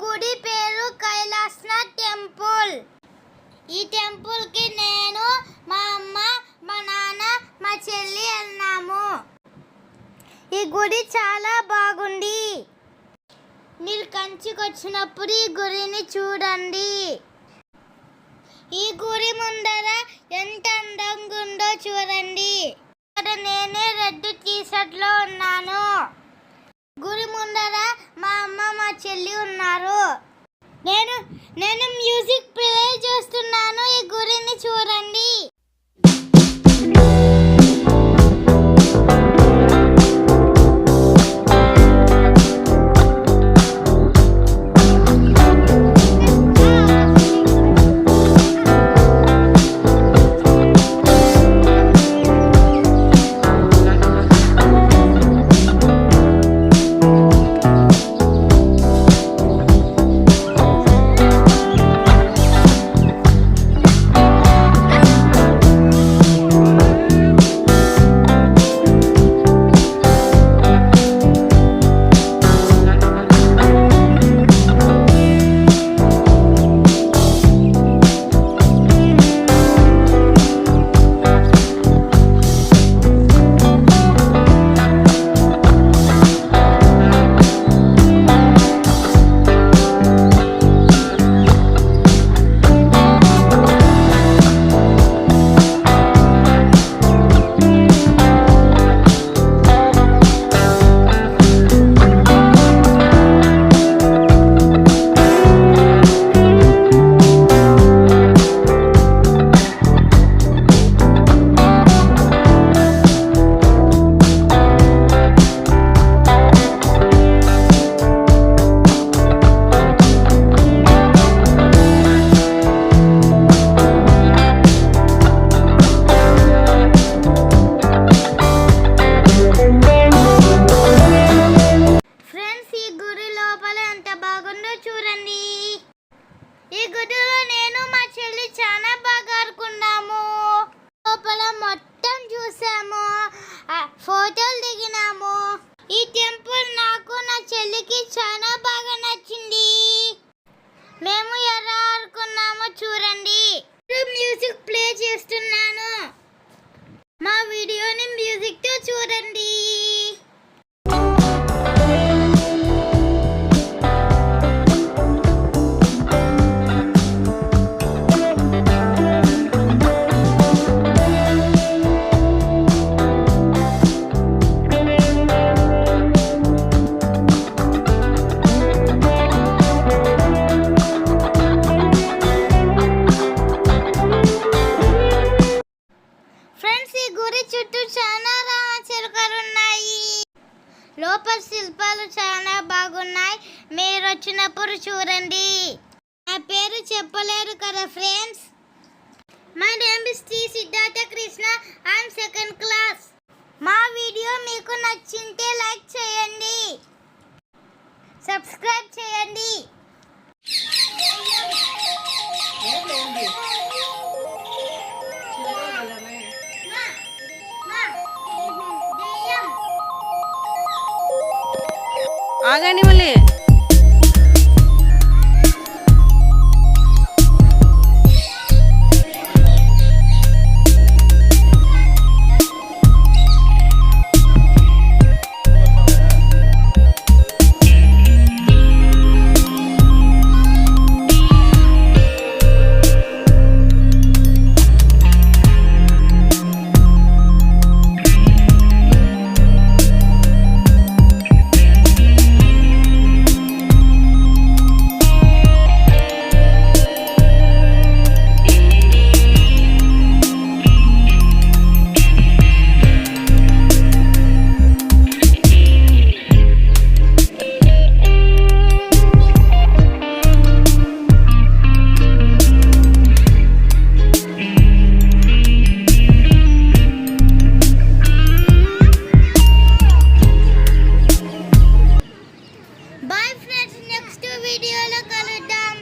గుడి పేరు కైలాసనాథ్ టెంపుల్. ఈ టెంపుల్ కి నేను, మా అమ్మ, మా నాన్న, మా చెల్లి వెళ్ళాము. ఈ గుడి చాలా బాగుంది. మీరు కంచికి వచ్చినప్పుడు ఈ గుడిని చూడండి. ఈ గుడి ముందర ఎంత అందంగా ఉందో చూడండి. ఇక్కడ నేనే రెడ్ టీ-షర్ట్ లో ఉన్నాను. గుడి ముందర మా అమ్మ, మా చెల్లి ఉన్నారు. నేను మ్యూజిక్ ప్లే చేస్తున్నాను. ఈ గుడిని చూడండి. చూడండి. ఈ గుడిలో నేను, మా చెల్లి చాలా బాగా ఆడుకున్నాము. లోపల మొత్తం చూసాము, ఫోటోలు దిగినాము. ఈ టెంపుల్ నాకు, నా చెల్లికి చాలా బాగా నచ్చింది. మేము ఎలా ఆడుకున్నామో చూడండి. మ్యూజిక్ ప్లే చేస్తున్నాను. మా వీడియోని మ్యూజిక్ తో చూడండి. చుట్టూ చాలా రామచిలుకలు ఉన్నాయి. లోపల శిల్పాలు చాలా బాగున్నాయి. మీరు వచ్చినప్పుడు చూడండి. నా పేరు చెప్పలేరు కదా friends. My name is Shri Siddharth Krishna. I'm second class. మా వీడియో మీకు నచ్చింటే లైక్ చేయండి, సబ్స్క్రైబ్ చేయండి. ఆగండి మళ్ళీ. Bye friends, next video lo kaluddam.